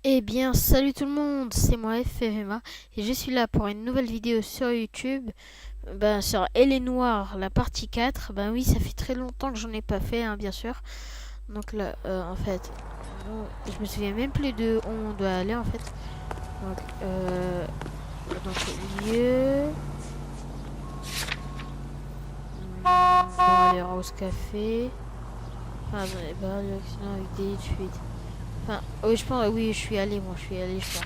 Eh bien, salut tout le monde, c'est moi EfVMA et je suis là pour une nouvelle vidéo sur YouTube, sur Noire, la partie 4. Ben oui, ça fait très longtemps que j'en ai pas fait, hein, bien sûr. Donc là, en fait, je me souviens même plus de où on doit aller en fait. Donc lieu, on va aller au café. Enfin, l'accident avec des fuites. Enfin, oui, je pense, oui, je suis allé, je pense.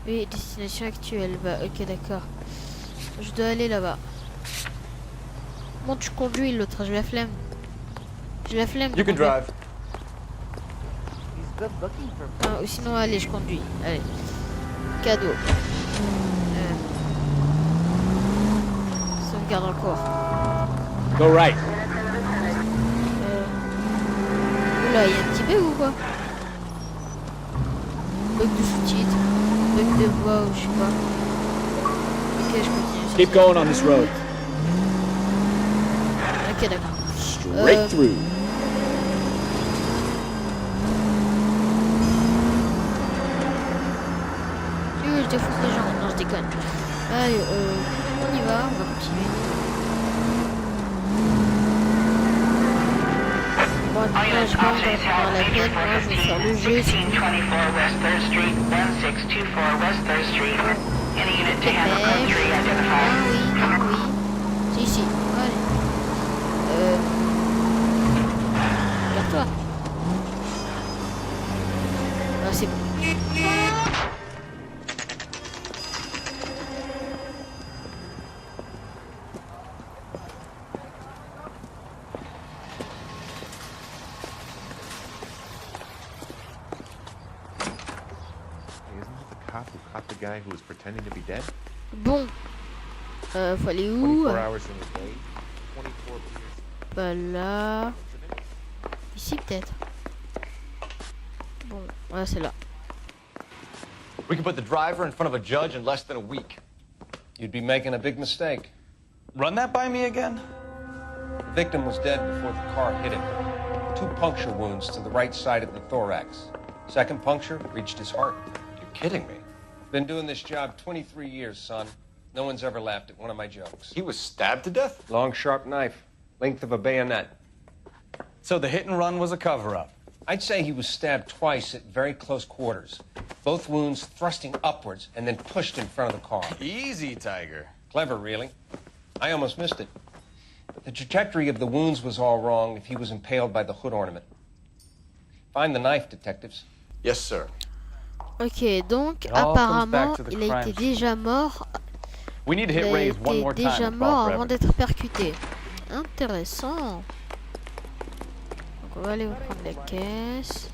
Oui, destination actuelle. Bah, ok, d'accord. Je dois aller là-bas. Bon, tu conduis l'autre, j'ai la flemme. J'ai la flemme de You can conduire. drive. Ah, ou sinon, allez, je conduis. Allez. Cadeau. Sauvegarde encore. Go right. Oula, il y a un petit bug ou quoi? Bug de sous-titres. Bug de voix ou je sais pas. Ok, je continue. Keep going on this road. Ok, d'accord. Straight through. Tu veux, je défonce les gens. Non, je déconne. Allez, on y va, on va continuer. Bon, là, j'ai pas envie d'en prendre la peine. Moi, je vais faire le jeu. C'est tout. Ah oui, c'est ici. Allez. Regarde-toi. Ah, c'est bon. Who caught the guy who was pretending to be dead? Bon. Faut aller où? 24 hours in a day, 24 years. Pas là. Ici peut-être. Bon, ouais, c'est là. We can put the driver in front of a judge in less than a week. You'd be making a big mistake. Run that by me again? The victim was dead before the car hit him. 2 puncture wounds to the right side of the thorax. Second puncture reached his heart. You're kidding me. Been doing this job 23 years, son. No one's ever laughed at one of my jokes. He was stabbed to death? Long, sharp knife. Length of a bayonet. So the hit and run was a cover-up? I'd say he was stabbed twice at very close quarters. Both wounds thrusting upwards and then pushed in front of the car. Easy, Tiger. Clever, really. I almost missed it. But the trajectory of the wounds was all wrong if he was impaled by the hood ornament. Find the knife, detectives. Yes, sir. Ok, donc apparemment, il a été déjà mort. We need to hit Rays one more time. Déjà mort avant d'être percuté. Intéressant. Donc on va aller prendre la caisse.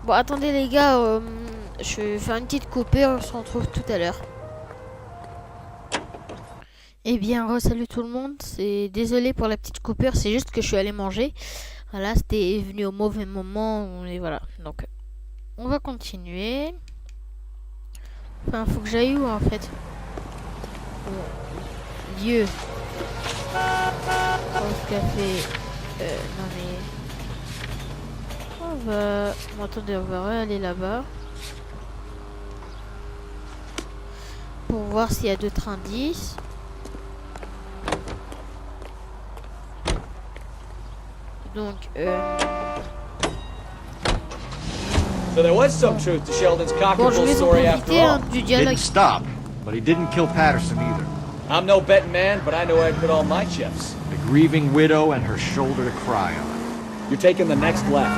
Bon, attendez les gars, je vais faire une petite coupure, on se retrouve tout à l'heure. Eh bien, salut tout le monde, c'est désolé pour la petite coupure, c'est juste que je suis allé manger. Voilà, c'était venu au mauvais moment, et voilà. Donc, on va continuer. Enfin, faut que j'aille où en fait? Dieu. Au café. Non mais... On va... Bon, attendez, on va aller là-bas. Pour voir s'il y a d'autres indices. Donc, So there was some truth to Sheldon's bon, je cockerel vais story en after profiter all. du dialogue. Didn't stop, but he didn't kill Patterson either. I'm no betting man, but I know I'd put all my chips. The grieving widow and her shoulder to cry on. You're taking the next left.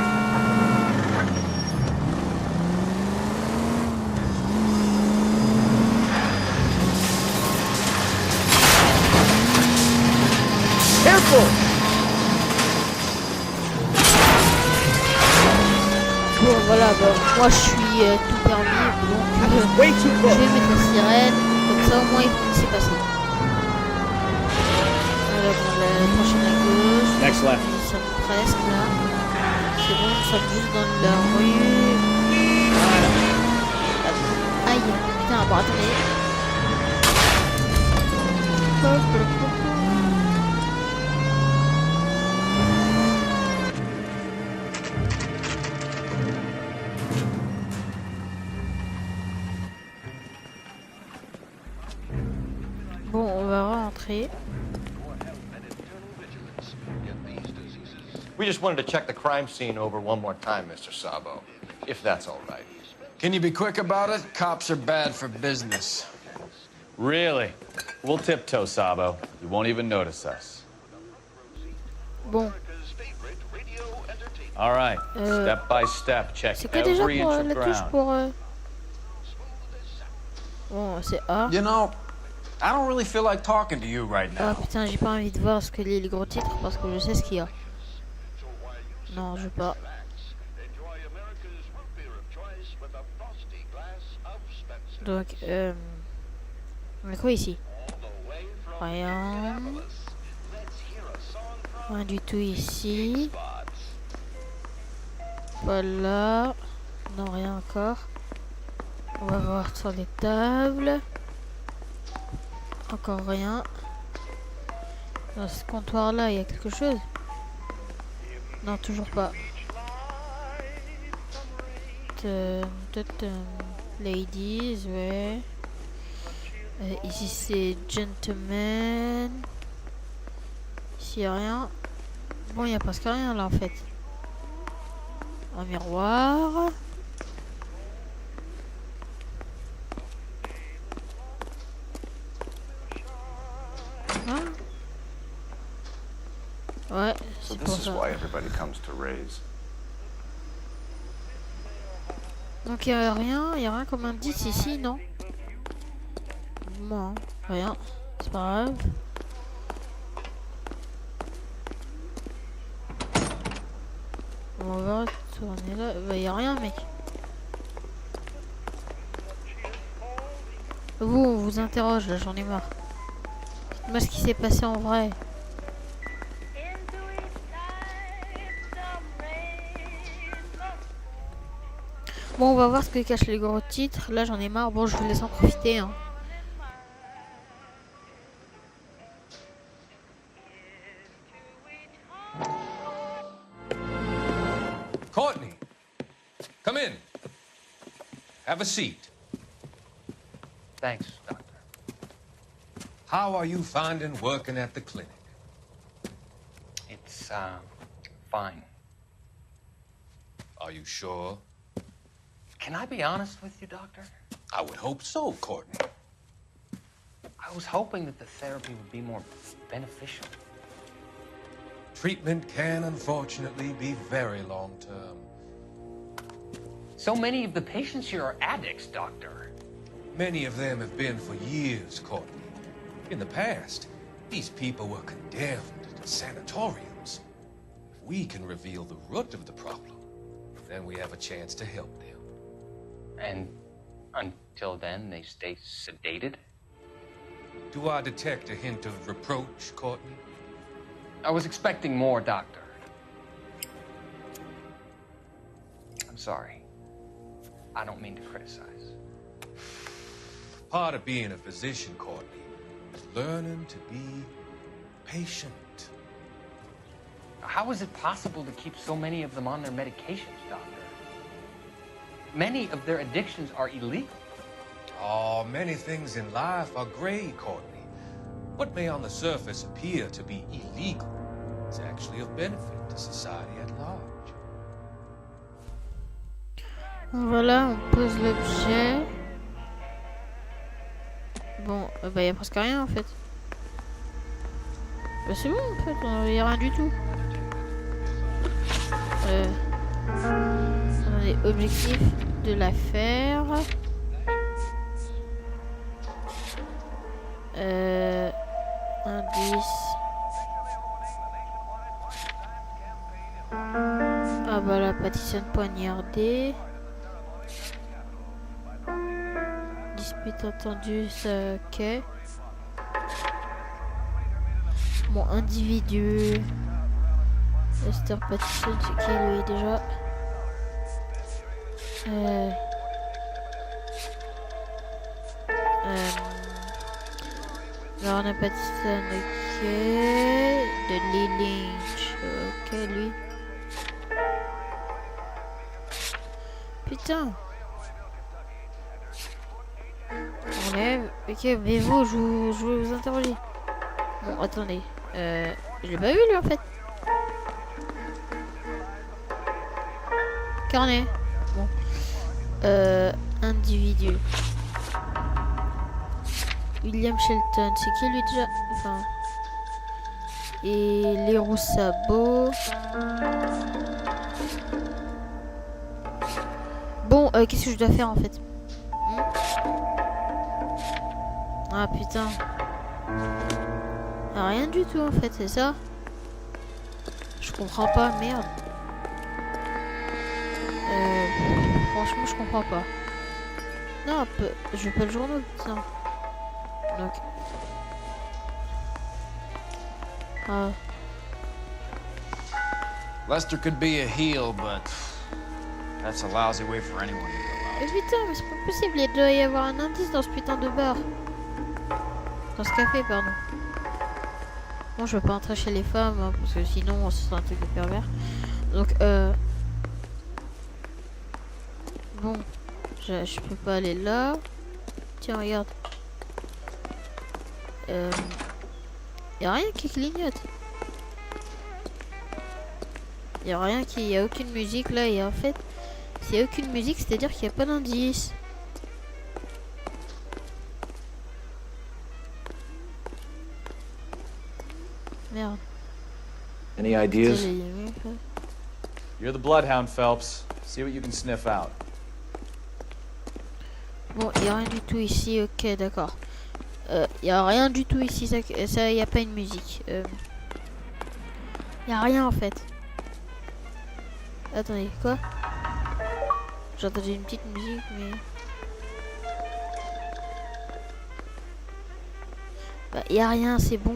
Careful! Bon, voilà, moi je suis tout permis, donc Way too je close. vais mettre la sirène, comme ça au moins ils vont laisser passer. Voilà, bon, la prochaine à gauche. Next left. Nous sommes presque là. C'est bon, nous sommes juste dans la rue. Voilà. Aïe, putain, bon, attendez. Bon, on va rentrer. We just wanted to check the crime scene over one more time, Mr. Sabo, if that's all right. Can you be quick about it? Cops are bad for business. Really? We'll tiptoe, Sabo. You won't even notice us. Bon, All right, step by step, check c'est quoi déjà every pour inch of la touche ground. pour... Bon, c'est A. You know, I don't really feel like talking to you right Ah now. putain, j'ai pas envie de voir ce que les gros titres parce que je sais ce qu'il y a. Non, je veux pas. Donc, on a quoi ici? Rien. Rien du tout ici. Voilà. Non, rien encore. On va voir sur les tables. Encore rien. Dans ce comptoir là, il y a quelque chose? Non, toujours pas. Ladies, ouais. Ici c'est gentlemen. Ici y a rien. Bon, il y a presque rien là en fait. Un miroir. Hein? Ouais, So c'est this pour is ça. why everybody comes to Ray's. Donc il y a rien comme indice ici, non? Bon, rien, c'est pas grave. On va retourner là. Bah, y a rien, mec. Vous, on vous interroge là, j'en ai marre. Dites-moi ce qui s'est passé en vrai. Bon, on va voir ce que cachent les gros titres. Là, j'en ai marre. Bon, je vous laisse en profiter. Hein. Courtney, come in. Have a seat. Thanks, Doctor. How are you finding working at the clinic? It's, fine. Are you sure? Can I be honest with you, Doctor? I would hope so, Courtney. I was hoping that the therapy would be more beneficial. Treatment can, unfortunately, be very long-term. So many of the patients here are addicts, Doctor. Many of them have been for years, Courtney. In the past, these people were condemned to sanatoriums. If we can reveal the root of the problem, then we have a chance to help them. And until then, they stay sedated? Do I detect a hint of reproach, Courtney? I was expecting more, Doctor. I'm sorry. I don't mean to criticize. Part of being a physician, Courtney, is learning to be patient. How is it possible to keep so many of them on their medications, Doctor? Many of their addictions are illegal. Oh, many things in life are gray, Courtney. What may on the surface appear to be illegal is actually of benefit to society at large. Voilà, on pose l'objet. Bon, bah y a presque rien en fait. Bah c'est bon en fait, y a rien du tout. Attendez, objectif de l'affaire. Indice. Ah bah la pâtisserie poignardée. Dispute entendue, ça ok. Bon, individu. Esther Patterson, c'est qui lui déjà? Lorna Patterson, ok. De Lee Lynch, ok lui. Putain. Ok, mais vous, je vais vous interroger. Bon, attendez. Je l'ai pas vu lui en fait. Carnet. Bon. Individu. William Shelton, c'est qui lui déjà? Enfin. Et les roues sabots. Bon, qu'est-ce que je dois faire en fait? Ah putain. Ah, rien du tout en fait, c'est ça? Je comprends pas, merde. Franchement, je comprends pas. Non, je veux pas le journal, putain. Donc. Ah. Lester could be a heel, but that's a lousy way for anyone to go Mais out. putain, mais c'est pas possible, il doit y avoir un indice dans ce putain de bar. Dans ce café, pardon. Bon, je veux pas entrer chez les femmes, hein, parce que sinon, ce serait un truc de pervers. Donc, bon, je peux pas aller là. Tiens, regarde. Y a rien qui clignote. Y a rien qui... Y a aucune musique là, et en fait, s'il y a aucune musique, c'est-à-dire qu'il n'y a pas d'indice. Merde. Any ideas? Bon, You're the bloodhound, Phelps. See what you can sniff out. y a rien du tout ici, ok, d'accord. Y a rien du tout ici, ça y a pas une musique. Y a rien en fait. Attendez, quoi? J'ai entendu une petite musique, mais... Bah, y a rien, c'est bon.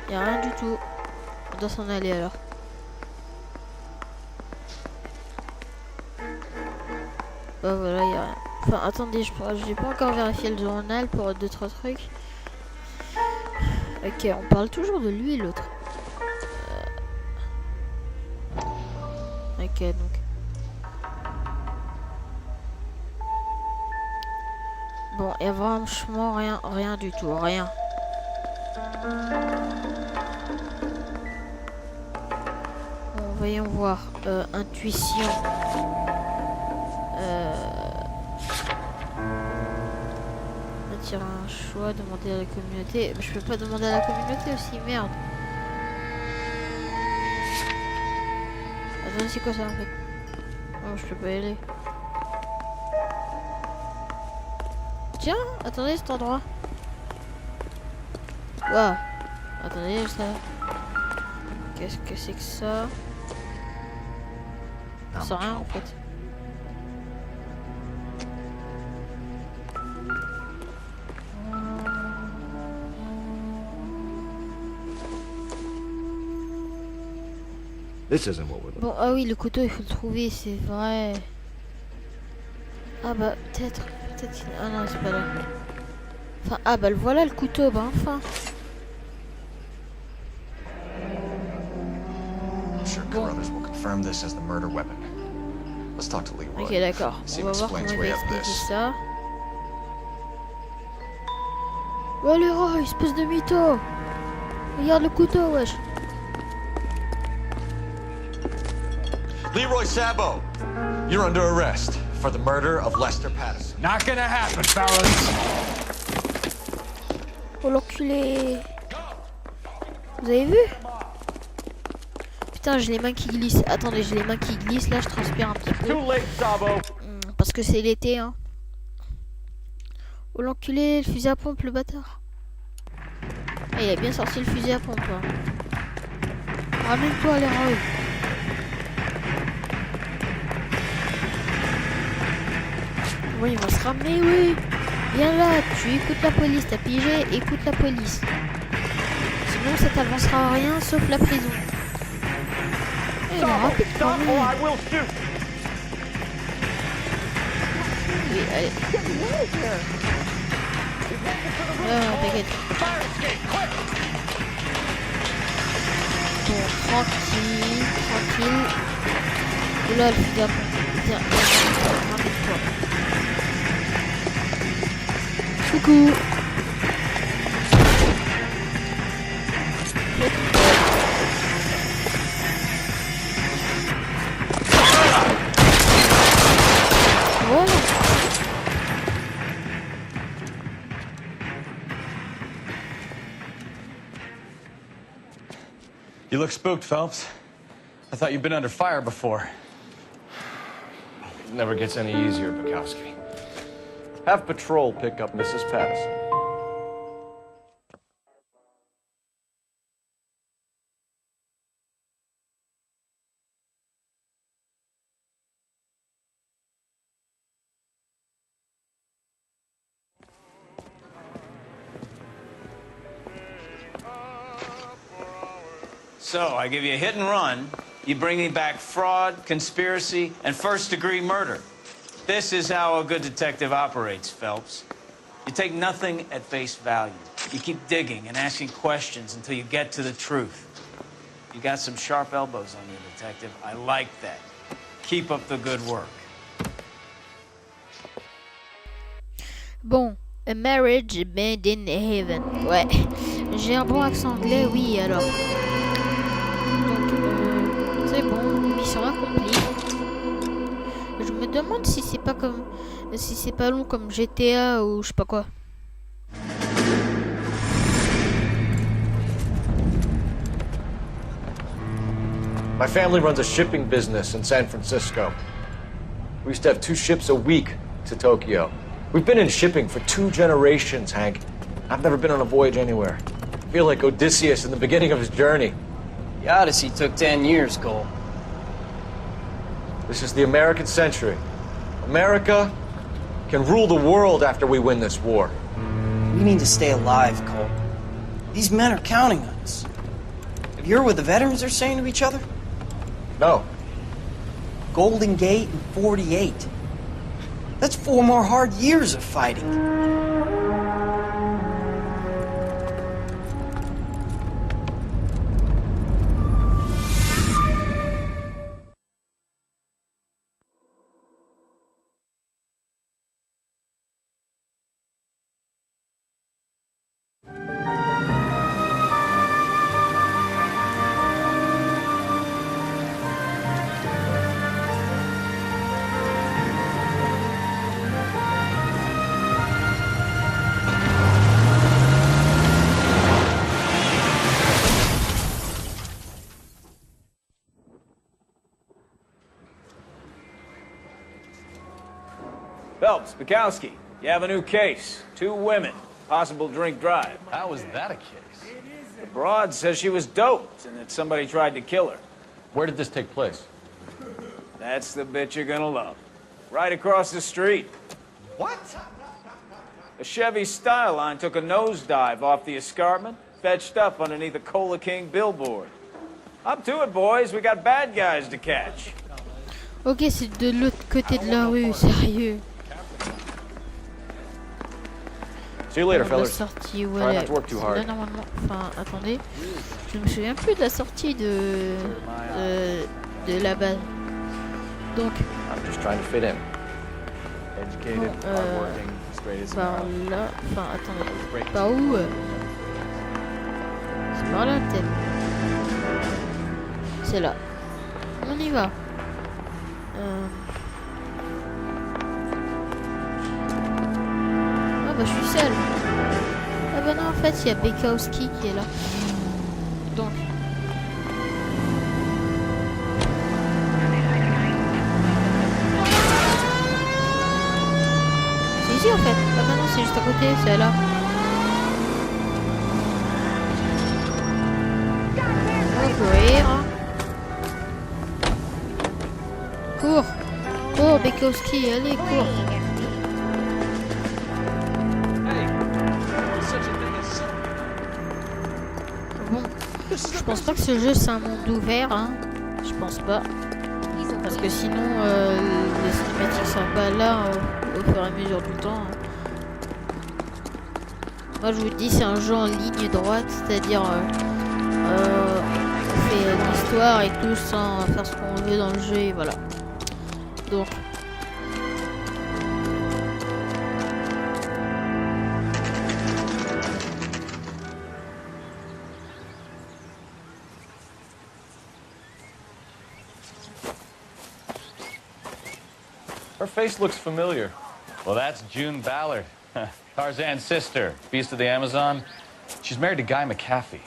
Y a rien du tout. On doit s'en aller alors. Bah voilà, y a rien. Enfin, attendez, j'ai pas encore vérifié le journal pour 2-3 trucs. Ok, on parle toujours de lui, l'autre. Ok, donc. Bon, et franchement, rien du tout, rien. Bon, voyons voir. Intuition. Attirer un choix, demander à la communauté. Mais je peux pas demander à la communauté aussi, merde. Attendez, c'est quoi ça en fait? Oh, je peux pas y aller. Tiens, attendez cet endroit. Waouh. Attendez, ça. Qu'est-ce que c'est que ça? C'est rien en fait. This isn't what we're looking Bon, ah oui, le couteau, il faut le trouver, c'est vrai. Ah bah, peut-être qu'il... Ah non, c'est pas là. Enfin, ah bah, le voilà le couteau, bah enfin. I'm sure Carruthers will confirm this as the murder weapon. Let's talk to Leroy. Ok, d'accord. See On va if voir comment explains il where va you have expliquer this. ça. Oh, Leroy, espèce de mytho. Regarde le couteau, wesh. Leroy Sabo, you're under arrest for the murder of Lester Patterson. Not gonna happen, fellas. Oh, l'enculé. Vous avez vu? Putain, j'ai les mains qui glissent. Attendez, j'ai les mains qui glissent. Là, je transpire un petit peu. Too late, Sabo. Parce que c'est l'été, hein. Oh, l'enculé, le fusil à pompe, le bâtard. Ah, il a bien sorti le fusil à pompe, hein. Ramène-toi, Leroy. Oui, il va se ramener, oui. Viens là, tu écoutes la police, t'as pigé, écoute la police. Sinon, ça t'avancera à rien, sauf la prison. Eh, il est rapide quand même. Oui, allez. T'inquiète. Bon, tranquille. Oula, le figure. Coucou. You look spooked, Phelps. I thought you'd been under fire before. It never gets any easier, Bukowski. Have patrol pick up Mrs. Patterson. So, I give you a hit and run. You bring me back fraud, conspiracy, and first-degree murder. This is how a good detective operates, Phelps. You take nothing at face value. You keep digging and asking questions until you get to the truth. You got some sharp elbows on you, detective. I like that. Keep up the good work. Bon, a marriage made in heaven. Ouais, j'ai un bon accent anglais, oui, alors. Donc, c'est bon, mission accomplie. Je me demande si c'est pas comme, si c'est pas long comme GTA ou je sais pas quoi. My family runs a shipping business in San Francisco. We used to have 2 ships a week to Tokyo. We've been in shipping for 2 generations, Hank. I've never been on a voyage anywhere. I feel like Odysseus in the beginning of his journey. The Odyssey took 10 years, Cole. This is the American century. America can rule the world after we win this war. We need to stay alive, Cole. These men are counting on us. Have you heard what the veterans are saying to each other? No. Golden Gate and 48. That's 4 more hard years of fighting. Phelps, Bukowski, you have a new case. 2 women, possible drink drive. How was that a case? The broad says she was doped and that somebody tried to kill her. Where did this take place? That's the bit you're gonna love. Right across the street. What? A Chevy Styline took a nosedive off the escarpment, fetched up underneath a Cola King billboard. Up to it, boys. We got bad guys to catch. Ok, c'est de l'autre côté de la rue, sérieux. See you later, La fellas. sortie, Try ouais, not to work too hard. là normalement. Enfin, attendez, je me souviens plus de la sortie de la base. Donc, I'm just trying to fit in. bon, par là, enfin, attendez, par où c'est par là peut-être. C'est là. On y va. Ah bah je suis seul. Ah bah non, en fait il y a Bukowski qui est là. Donc c'est ici en fait. Ah bah non, c'est juste à côté, c'est là. On va courir. Cours. Cours Bukowski, allez cours. Bon, je pense pas que ce jeu c'est un monde ouvert, hein. Je pense pas. Parce que sinon, les cinématiques sont pas là au fur et à mesure du temps. Moi je vous dis, c'est un jeu en ligne droite, c'est-à-dire on fait l'histoire et tout sans faire ce qu'on veut dans le jeu et voilà. Donc. Her face looks familiar. Well, that's June Ballard, Tarzan's sister, Beast of the Amazon. She's married to Guy McAfee.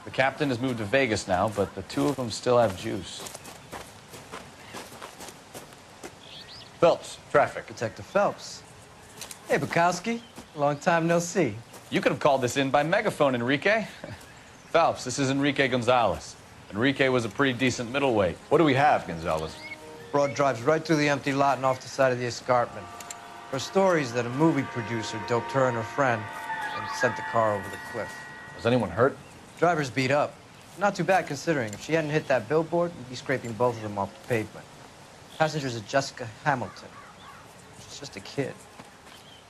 The captain has moved to Vegas now, but the two of them still have juice. Phelps, traffic. Detective Phelps. Hey, Bukowski. Long time no see. You could have called this in by megaphone, Enrique. Phelps, this is Enrique Gonzalez. Enrique was a pretty decent middleweight. What do we have, Gonzalez? Broad drives right through the empty lot and off the side of the escarpment. Her story is that a movie producer doped her and her friend and sent the car over the cliff. Was anyone hurt? Driver's beat up. Not too bad considering. If she hadn't hit that billboard, we'd be scraping both of them off the pavement. Passenger's a Jessica Hamilton. She's just a kid.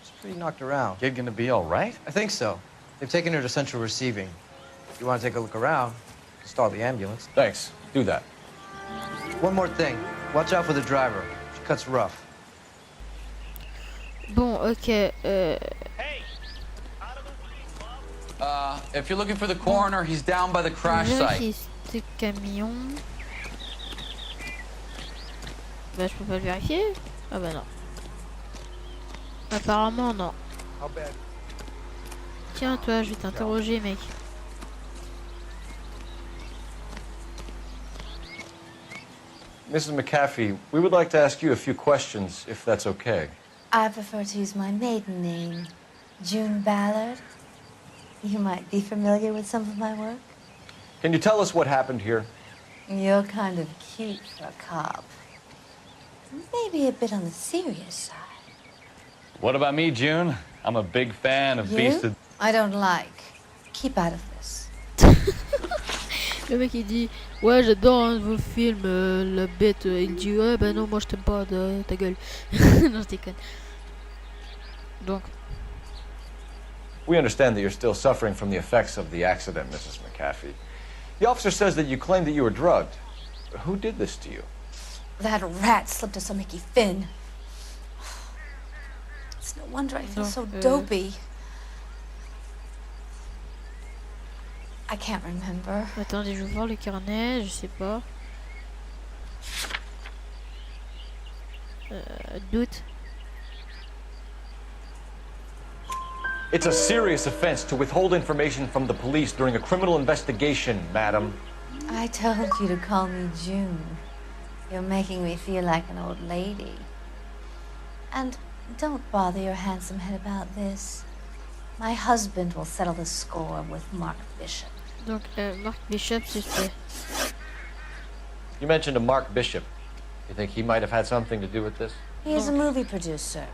She's pretty knocked around. Kid gonna be all right? I think so. They've taken her to central receiving. If you want to take a look around, stall the ambulance. Thanks. Do that. One more thing. Watch out for the driver. She cuts rough. Bon, ok. If you're looking for the coroner, he's down by the crash Vérifier site. ce camion. Bah, je peux pas le vérifier. Ah bah non. Apparemment, non. Tiens, toi, je vais t'interroger, mec. Mrs. McAfee, we would like to ask you a few questions, if that's okay. I prefer to use my maiden name, June Ballard. You might be familiar with some of my work. Can you tell us what happened here? You're kind of cute for a cop. Maybe a bit on the serious side. What about me, June? I'm a big fan of You? Beast of... I don't like. Keep out of this. Le mec il dit ouais j'adore hein, vos films la bête il dit ouais bah non moi je t'aime pas ta gueule. Non je déconne. Donc We understand that you're still suffering from the effects of the accident, Mrs. McAfee. The officer says that you claim that you were drugged. Who did this to you? That rat slipped us a Mickey Finn. It's no wonder I feel so dopey. I can't remember. attendez je vais voir le carnet je sais pas. Doute. It's a serious offense to withhold information from the police during a criminal investigation, madam. I told you to call me June. You're making me feel like an old lady. And don't bother your handsome head about this. My husband will settle the score with Mark Bishop. Donc Mark Bishop suspect. You mentioned a Mark Bishop. You think he might have had something to do with this? He is a movie producer.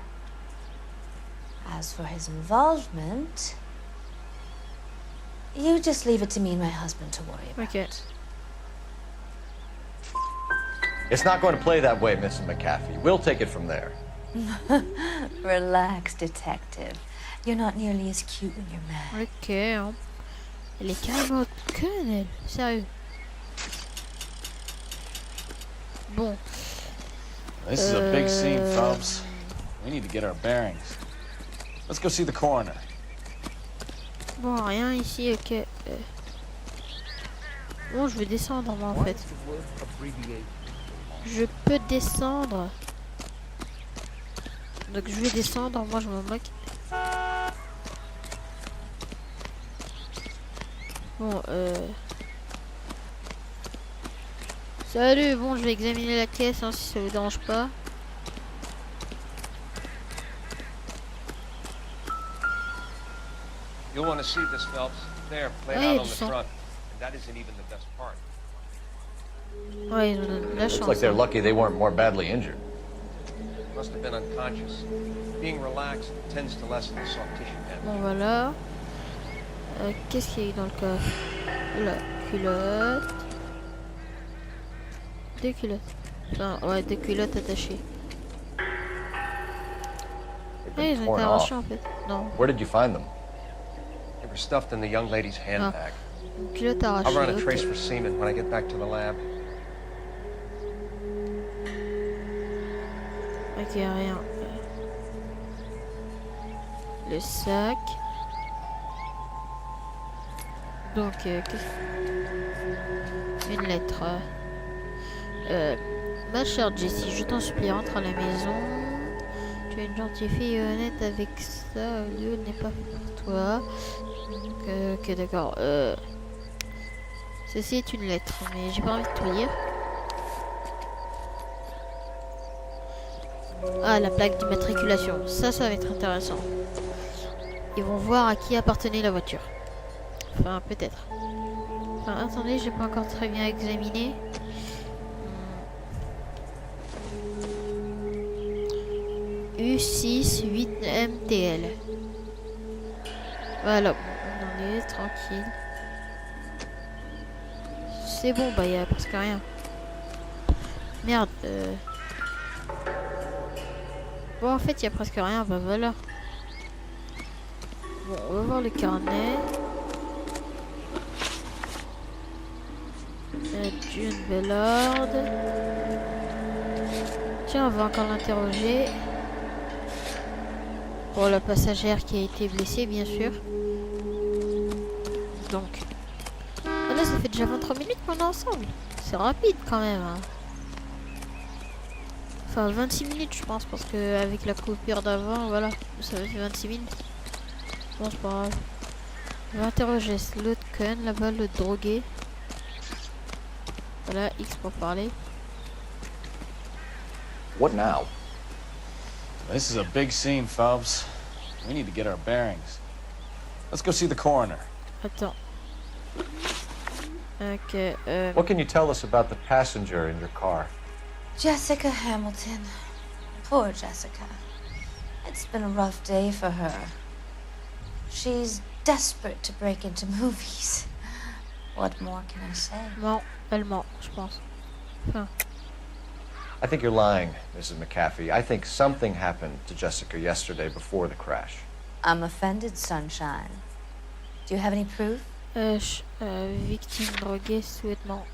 As for his involvement, you just leave it to me and my husband to worry about. Okay. It's not going to play that way, Mrs. McAfee. We'll take it from there. Relax, detective. You're not nearly as cute when you're mad. Ok. Hein. Elle est carrément conne elle. Sérieux. Bon. This is a big scene, Phelps. We need to get our bearings. Let's go see the coroner. Bon rien ici ok. Bon je vais descendre moi en fait. Je peux descendre. Donc je vais descendre, moi je m'en moque. Bon salut, bon je vais examiner la caisse hein, si ça vous dérange pas. You'll want to see this, Phelps. There, played Ouais, out il y a on du the sang. front. And that isn't even the best part. Ouais, ils ont de la Looks chance. like they're hein. lucky they weren't more badly injured. Must have been unconscious. Being relaxed tends to lessen the soft tissue damage. Bon voilà. Qu'est-ce qu'il y a eu dans le coffre? Oula, culotte. Deux culottes. Enfin, ouais, deux culottes attachées. They've Ouais, been ils ont torn été off. arrachés en fait. Non, Where did you find them? They were stuffed in the young lady's handbag. une culotte I'll arrachée. run a trace Ok. for semen when I get back to the lab. Ok, rien. Le sac. Donc, une lettre. Ma chère Jessie, je t'en supplie, rentre à la maison. Tu es une gentille fille et honnête avec ça. Le lieu n'est pas fait pour toi. Donc, ok, d'accord. Ceci est une lettre, mais j'ai pas envie de tout lire. Ah, la plaque d'immatriculation. Ça va être intéressant. Ils vont voir à qui appartenait la voiture. Enfin, peut-être. Enfin, attendez, j'ai pas encore très bien examiné. U68MTL. Voilà, bon, on en est tranquille. C'est bon, bah, il y a presque rien. Merde. Bon, en fait, il y a presque rien, bah voilà. Bon, on va voir le carnet. June Bellard. Tiens, on va encore l'interroger. Pour la passagère qui a été blessée, bien sûr. Donc. Ah là, ça fait déjà 23 minutes qu'on est ensemble. C'est rapide quand même. Hein. Enfin, 26 minutes, je pense, parce que avec la coupure d'avant, voilà, ça fait 26 minutes. Bon, c'est pas grave. On va interroger l'autre con, là-bas, le drogué. Voilà, X pour parler. What now? This is a big scene, Phelps. We need to get our bearings. Let's go see the coroner. Attends. Ok, What can you tell us about the passenger in your car? Jessica Hamilton. Poor Jessica. It's been a rough day for her. She's desperate to break into movies. What more can I say? non, elle ment, je pense. Enfin, I think you're lying, Mrs. McAfee. I think something happened to Jessica yesterday before the crash. I'm offended, Sunshine. Do you have any proof? victime droguée, souhaitement.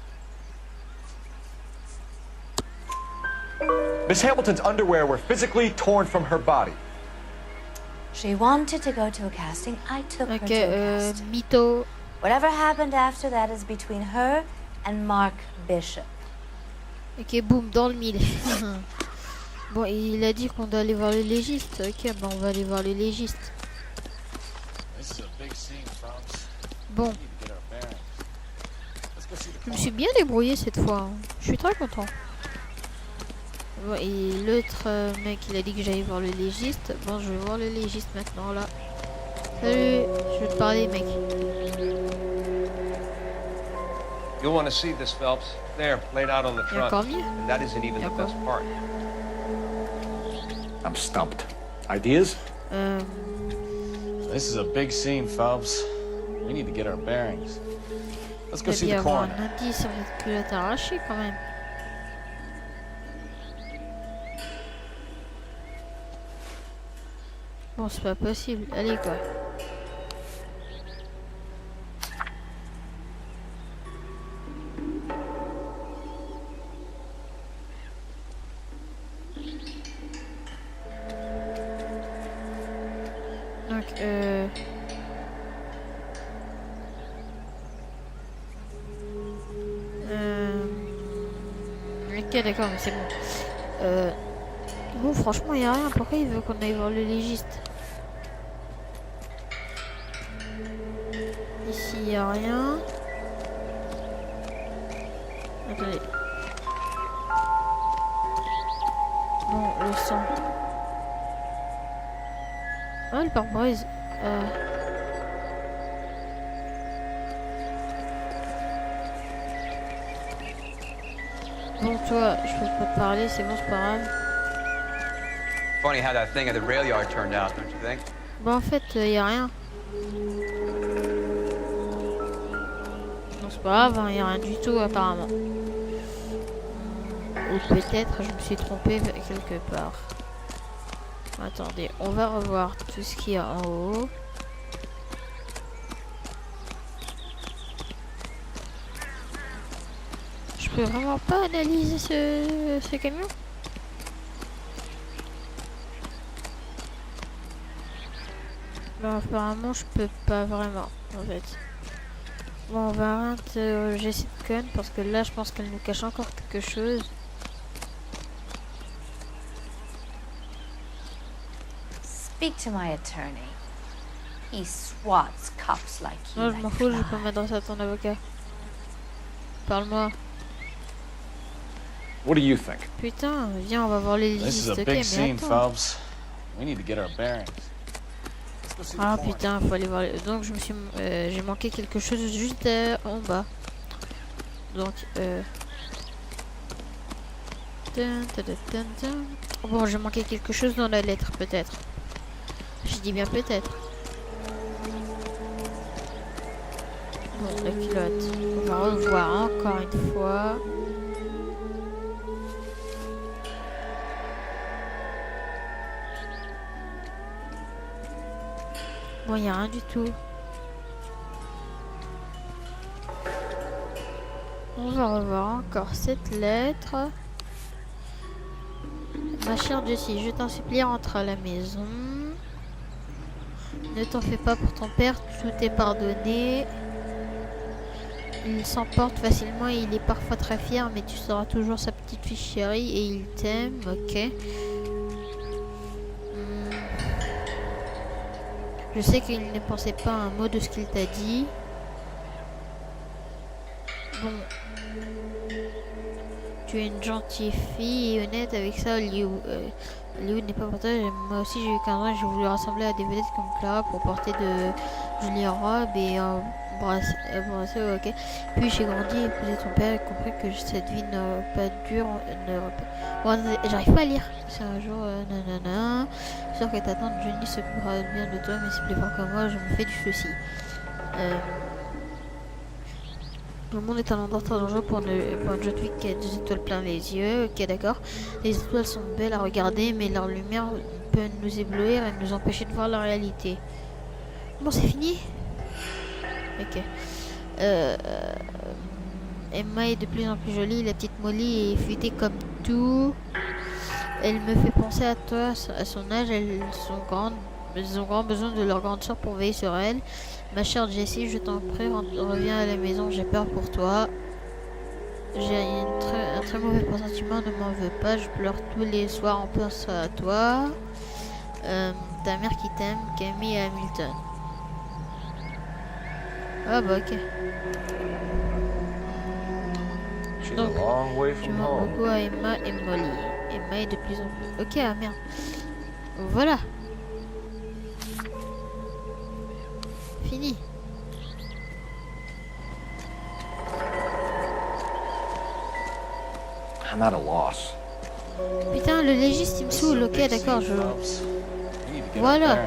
Miss Hamilton's underwear were physically torn from her body. She wanted to go to a casting. I took her Ok, to a casting. mytho. Whatever happened after that is between her and Mark Bishop. Ok, boum, dans le mille. Bon, il a dit qu'on doit aller voir le légiste. Ok, bon, on va aller voir le légiste. Bon. Je me suis bien débrouillé cette fois. Hein. Je suis très content. Bon, et l'autre mec, il a dit que j'allais voir le légiste. Bon, je vais voir le légiste maintenant, là. Salut, je vais te parler, mec. You'll want to see this, Phelps. There, laid out on the Il y a encore mieux. And that isn't even the best part. I'm stumped. Ideas? This is a big scene, Phelps. We need to get our bearings. Let's go see the avoir coroner. un indice sur cette culotte arrachée quand même. Bon, c'est pas possible. Allez, quoi. Donc, ok, d'accord, mais c'est bon. Bon, franchement, il n'y a rien. Pourquoi il veut qu'on aille voir le légiste? Ici, il n'y a rien. Attendez. Bon, le sang. Oh, le pare-brise. Bon, toi, je peux pas te parler, c'est bon, c'est pas grave. Funny how that thing at the rail yard turned out, don't you think? Bon, en fait, y a rien. Non, c'est pas grave, hein, y a rien du tout, apparemment. Ou peut-être, je me suis trompée quelque part. Attendez, on va revoir tout ce qu'il y a en haut. Je peux vraiment pas analyser ce camion? Bah, apparemment, je peux pas vraiment, en fait. Bon, on va interroger cette conne parce que là, je pense qu'elle nous cache encore quelque chose. Speak to my attorney. He swats cops like you. Non, je m'en fous, je vais pas m'adresser à ton avocat. Parle-moi. What do you think? Putain, viens, on va voir les This listes. is a Ok, big mais scene, attends. Phelps. We need to get our bearings. Ah putain, faut aller voir. Donc je me suis, j'ai manqué quelque chose juste en bas. Donc bon, j'ai manqué quelque chose dans la lettre peut-être. Je dis bien peut-être. Bon, la culotte. On va revoir encore une fois. Bon, il n'y a rien du tout. On va revoir encore cette lettre. Ma chère Jessie, je t'en supplie, rentre à la maison. Ne t'en fais pas pour ton père, tout est pardonné. Il s'emporte facilement et il est parfois très fier, mais tu seras toujours sa petite fille chérie et il t'aime, ok. Je sais qu'il ne pensait pas un mot de ce qu'il t'a dit. Bon. Tu es une gentille fille et honnête avec ça. Hollywood n'est pas pour toi. Moi aussi j'ai eu 15 ans et j'ai voulu rassembler à des vedettes comme Clara pour porter de jolies robes et embrasser, ok. Puis j'ai grandi, épousé ton père et compris que cette vie n'aurait pas dure. Bon, j'arrive pas à lire. C'est un jour, nanana. Je suis sûr que ta tante Jenny s'occupera bien de toi, mais c'est plus fort que moi, je me fais du souci. Le monde est un endroit très dangereux pour une jeune fille qui a des étoiles plein les yeux. Ok, d'accord. Les étoiles sont belles à regarder, mais leur lumière peut nous éblouir et nous empêcher de voir la réalité. Bon, c'est fini. Ok. Emma est de plus en plus jolie. La petite Molly est futée comme tout. Elle me fait penser à toi. À son âge, elles ont grand besoin de leur grande soeur pour veiller sur elle. Ma chère Jessie, je t'en prie, reviens à la maison, j'ai peur pour toi. J'ai un très mauvais pressentiment, ne m'en veux pas, je pleure tous les soirs en pensant à toi. Ta mère qui t'aime, Camille et Hamilton. Ah bah ok. Donc, je m'en beaucoup à Emma et Molly. Emma est de plus en plus... Ok, ah merde. Voilà. Fini. I'm at a loss. Putain, le légiste il me saoule. Ok, d'accord, je... Voilà.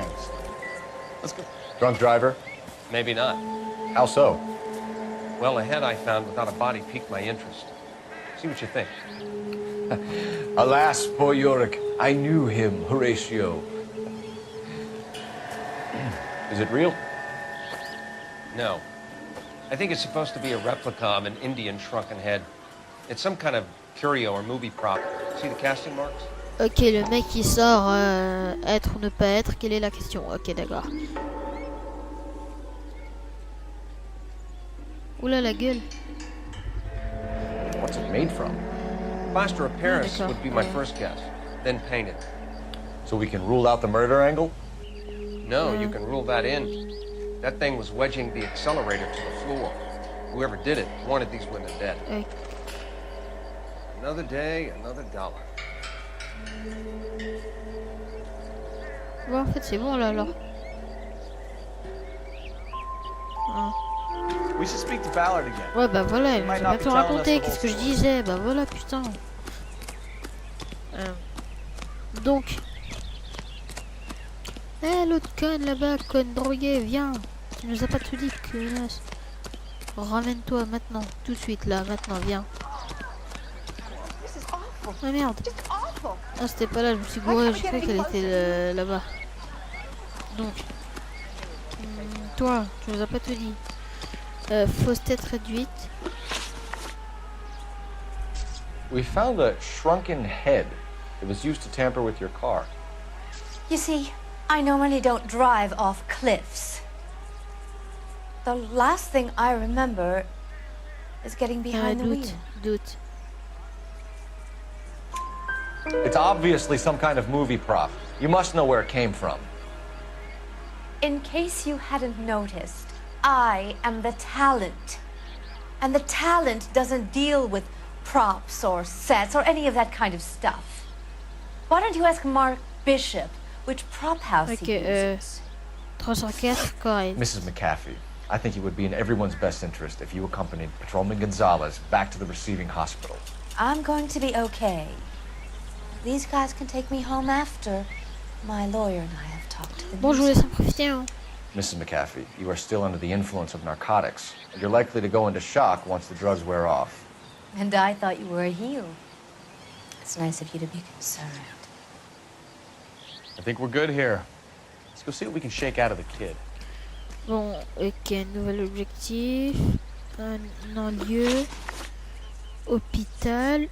Drunk driver? Maybe not. How so? Well, a head I found without a body piqued my interest. See what you think. Alas, poor Yorick. I knew him, Horatio. Is it real? No. I think it's supposed to be a replica of an Indian shrunken head. It's some kind of curio or movie prop. See the casting marks? Ok, le mec qui sort être ou ne pas être, quelle est la question? Ok, d'accord. Oula, la gueule. What's it made from? Plaster of Paris would be my first guess. Then painted. So we can rule out the murder angle? No, you can rule that in. That thing was wedging the accelerator to the floor. Whoever did it wanted these women dead. Another day, another dollar. Bon, en fait, c'est bon là alors. We should speak to Ballard again. Ouais, bah voilà, il Might m'a not be tout telling raconté. us the Qu'est-ce que je whole disais? Bah voilà, putain. Donc. Eh, l'autre conne là-bas, conne droguée, viens. Tu nous as pas tout dit, connasse. Ramène-toi maintenant, tout de suite là, maintenant, viens. Ah merde. Ah, c'était pas là, je me suis gouré, j'ai cru qu'elle était là-bas. Donc. Toi, tu nous as pas tout dit. Fausse tête réduite. We found a shrunken head. It was used to tamper with your car. You see, I normally don't drive off cliffs. The last thing I remember is getting behind the wheel. Doute. It's obviously some kind of movie prop. You must know where it came from. In case you hadn't noticed, I am the talent. And the talent doesn't deal with props or sets or any of that kind of stuff. Why don't you ask Mark Bishop which prop house he uses? 304 correct. Mrs. McAfee, I think it would be in everyone's best interest if you accompanied Patrolman Gonzalez back to the receiving hospital. I'm going to be okay. These guys can take me home after. My lawyer and I have talked to them. Bon, je vous laisse en profiter, hein. Mrs. McAfee, you are still under the influence of narcotics, and you're likely to go into shock once the drugs wear off. And I thought you were a heel. It's nice of you to be concerned. I think we're good here. Let's go see what we can shake out of the kid. Bon, ok, nouvel objectif. Un non-lieu. Hôpital.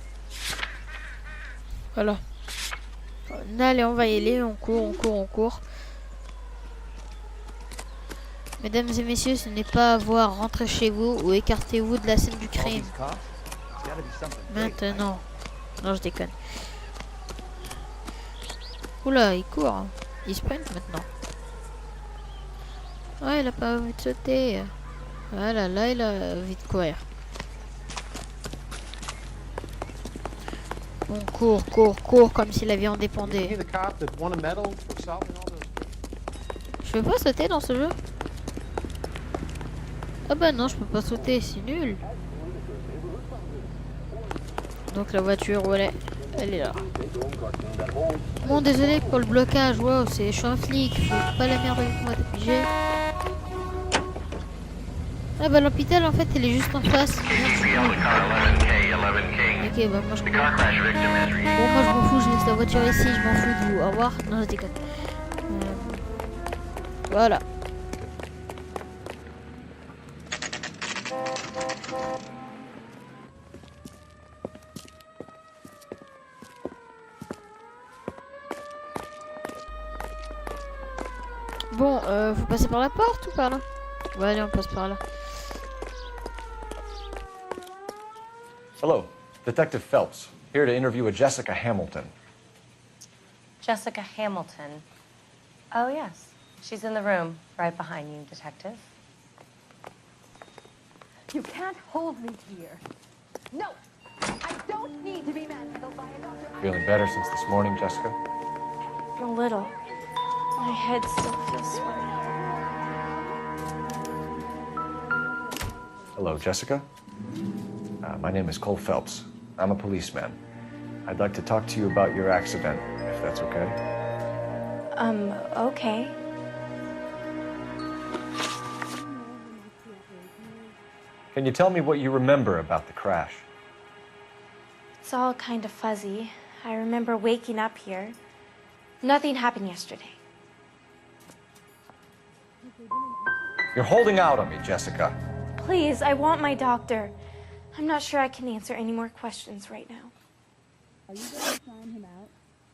Voilà. Allez, on va y aller, on court. Mesdames et messieurs, ce n'est pas à voir, rentrez chez vous ou écartez-vous de la scène du crime. Maintenant. Non, je déconne. Oula, il court. Hein. Il sprint maintenant. Ouais, il a pas envie de sauter. Voilà, là, il a envie de courir. On court comme si la vie en dépendait. Je peux pas sauter dans ce jeu? Ah bah non, je peux pas sauter, c'est nul. Donc la voiture, où elle est là. Bon, désolé pour le blocage. Wow, je suis un flic, faut pas la merde avec moi, t'es obligé. Ah bah l'hôpital en fait, il est juste en face. Ok, bah moi je cours. Bon, moi je m'en fous, je laisse la voiture ici, je m'en fous de vous. Au revoir. Non, je déconne. Voilà. Bon, faut passer par la porte ou par là? Ouais, allez, on passe par là. Hello, Detective Phelps, here to interview a Jessica Hamilton. Jessica Hamilton. Oh, yes. She's in the room, right behind you, Detective. You can't hold me here. No! I don't need to be manhandled by a doctor. Feeling better since this morning, Jessica? A little. My head still feels sweaty. Hello, Jessica. My name is Cole Phelps. I'm a policeman. I'd like to talk to you about your accident, if that's okay. Okay. Can you tell me what you remember about the crash? It's all kind of fuzzy. I remember waking up here. Nothing happened yesterday. You're holding out on me, Jessica. Please, I want my doctor. I'm not sure I can answer any more questions right now. Are you going to sign him out?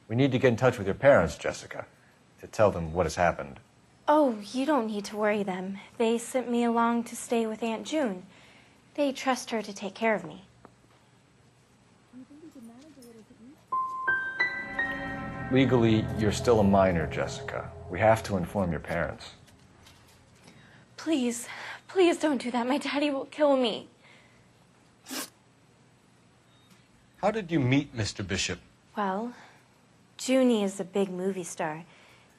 We need to get in touch with your parents, Jessica, to tell them what has happened. Oh, you don't need to worry them. They sent me along to stay with Aunt June. They trust her to take care of me. Legally, you're still a minor, Jessica. We have to inform your parents. Please, please don't do that. My daddy will kill me. How did you meet Mr. Bishop? Well, Junie is a big movie star.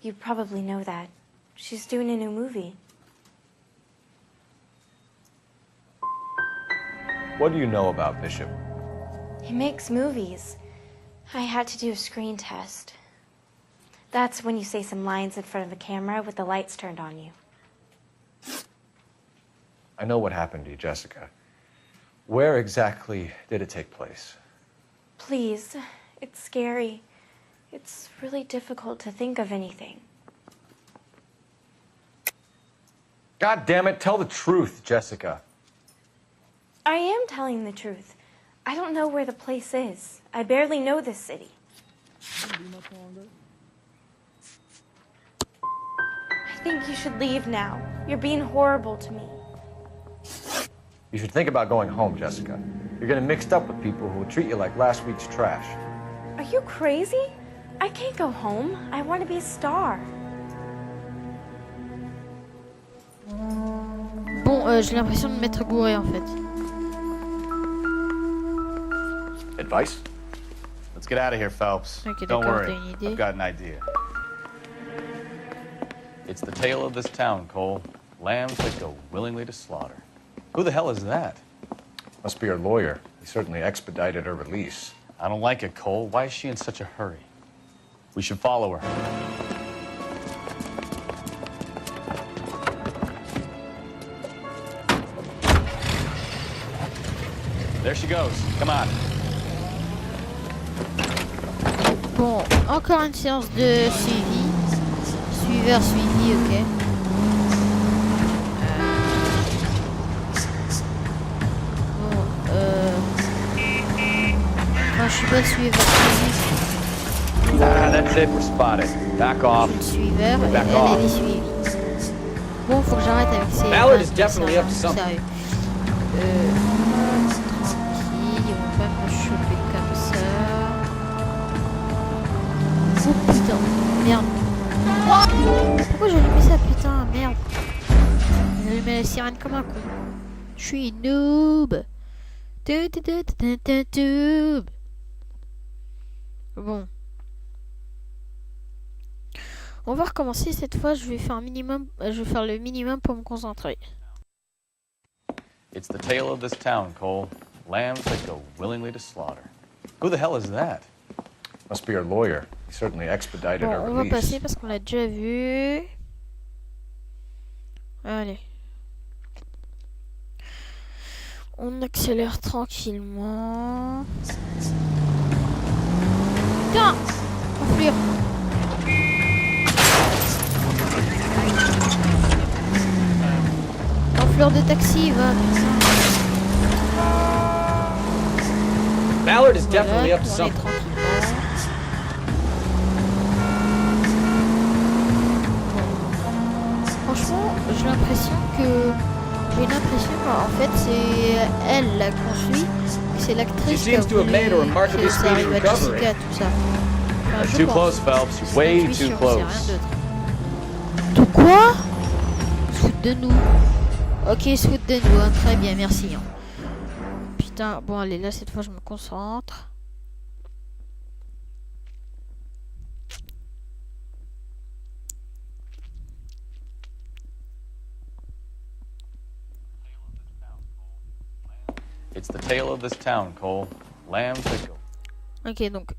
You probably know that. She's doing a new movie. What do you know about Bishop? He makes movies. I had to do a screen test. That's when you say some lines in front of a camera with the lights turned on you. I know what happened to you, Jessica. Where exactly did it take place? Please, it's scary. It's really difficult to think of anything. God damn it, tell the truth, Jessica. I am telling the truth. I don't know where the place is. I barely know this city. think you should leave now. You're being horrible to me. You should think about going home, Jessica. You're getting mixed up with people who will treat you like last week's trash. Are you crazy? I can't go home. I want to be a star. Bon, j'ai l'impression de m'être gouré en fait. Advice? Let's get out of here, Phelps. Ok, Don't d'accord, worry, t'as une idée. I've got an idea. It's the tale of this town, Cole. Lambs that go willingly to slaughter. Who the hell is that? Must be her lawyer. He certainly expedited her release. I don't like it, Cole. Why is she in such a hurry? We should follow her. There she goes. Come on. Bon, encore une séance de suivi. Suiveur suivi, ok. Enfin, je suis pas suiveur suivi. Ah, that's it. We're spotted. Back off. Je suis le suiveur et Back elle off. est suivie. Bon, faut que j'arrête avec ces... Ballard is definitely up to something. Sérieux. Tranquille, ils vont pas me choper comme ça. Oh putain, merde. Pourquoi j'ai allumé ça, putain, merde. J'ai allumé la sirène comme un con. Je suis noob. Tube. Bon. On va recommencer cette fois, je vais faire un minimum, je vais faire le minimum pour me concentrer. It's the tale of this town, Cole. Lambs that go willingly to slaughter. Who the hell is that? Must be her lawyer. He certainly expedited Bon, her on va release. passer parce qu'on l'a déjà vu. Allez. On accélère tranquillement. Putain! Enflure! Enflure de taxi, va! Ballard is Voilà, definitely up to tournez something. tranquillement. Franchement, j'ai l'impression que... en fait, c'est elle la construit, c'est l'actrice qui a voulu que ça arrive à Jessica, tout ça. Enfin, je Too pense. close, Phelps. Je Way suis too sûre, close. c'est rien d'autre. Tout quoi? Ils se foutent de nous. Ok, ils se foutent de nous, hein. Très bien, merci. Hein. Putain, bon allez, là cette fois je me concentre. It's the tale of this town, Cole. Lambs that go. Ok, donc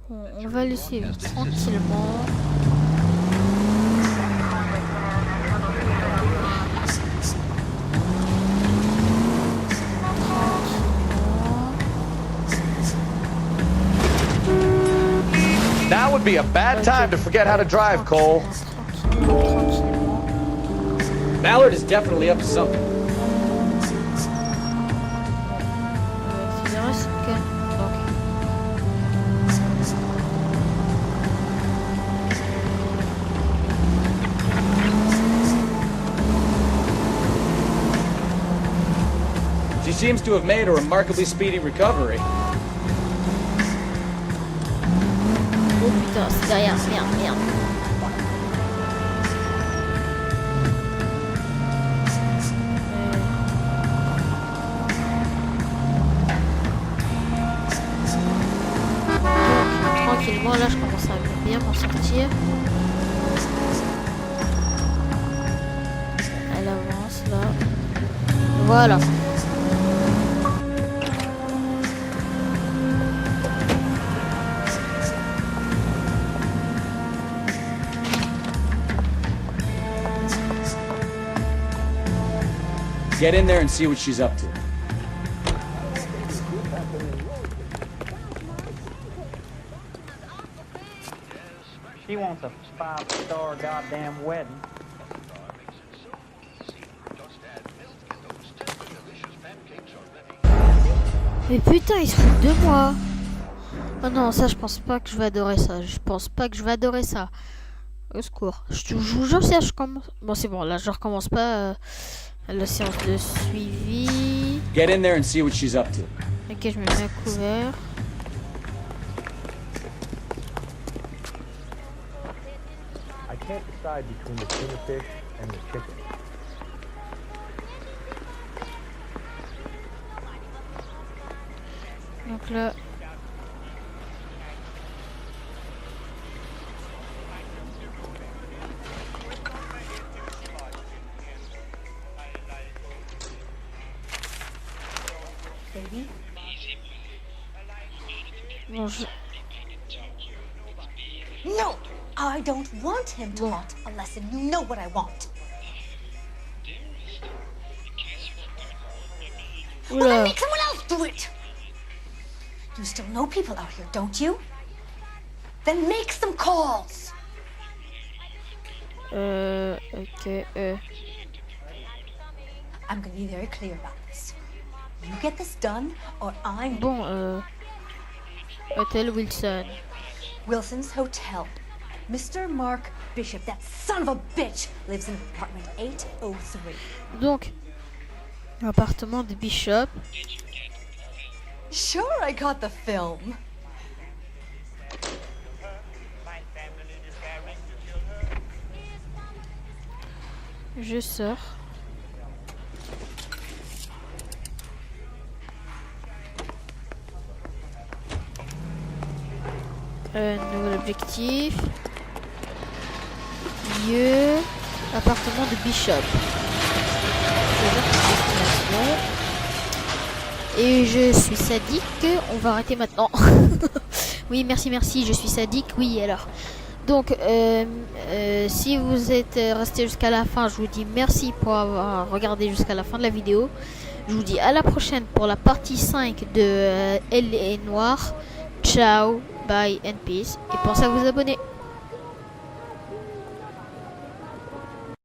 on va le suivre tranquillement. Now would be a bad time to forget how to drive, Cole. Ballard is definitely up to something. She seems to have made a remarkably speedy recovery. Oh putain, c'est derrière, merde. Tranquillement, là je commence à bien m'en sortir. Elle avance là. Voilà. Get in there and see what she's up to. She wants a 5-star goddamn wedding. Mais putain, ils se foutent de moi. Oh non, ça, je pense pas que je vais adorer ça. Je pense pas que je vais adorer ça. Au secours. Je vous jure, si je commence... Bon, c'est bon, là, je recommence pas la séance de suivi. Get in there and see what she's up to. Ok, je me mets à couvert. I can't decide between the tuna fish and the chicken. Donc là... Baby? Bon, je... No! I don't want him taught a lesson. You know what I want. Well, then Oula. make someone else do it! You still know people out here, don't you? Then make some calls! Ok, I'm gonna be very clear about this. You get this done, or I'm... Bon, Hôtel Wilson. Wilson's Hotel. Mr. Mark Bishop, that son of a bitch, lives in apartment 803. Donc, appartement de Bishop. Sure, I got the film. Je sors. Nouvel objectif. Lieu. Appartement de Bishop. Et je suis sadique. On va arrêter maintenant. Oui, merci, je suis sadique. Oui, alors. Donc, si vous êtes resté jusqu'à la fin, je vous dis merci pour avoir regardé jusqu'à la fin de la vidéo. Je vous dis à la prochaine pour la partie 5 de Elle est Noire. Ciao, bye and peace. Et pensez à vous abonner.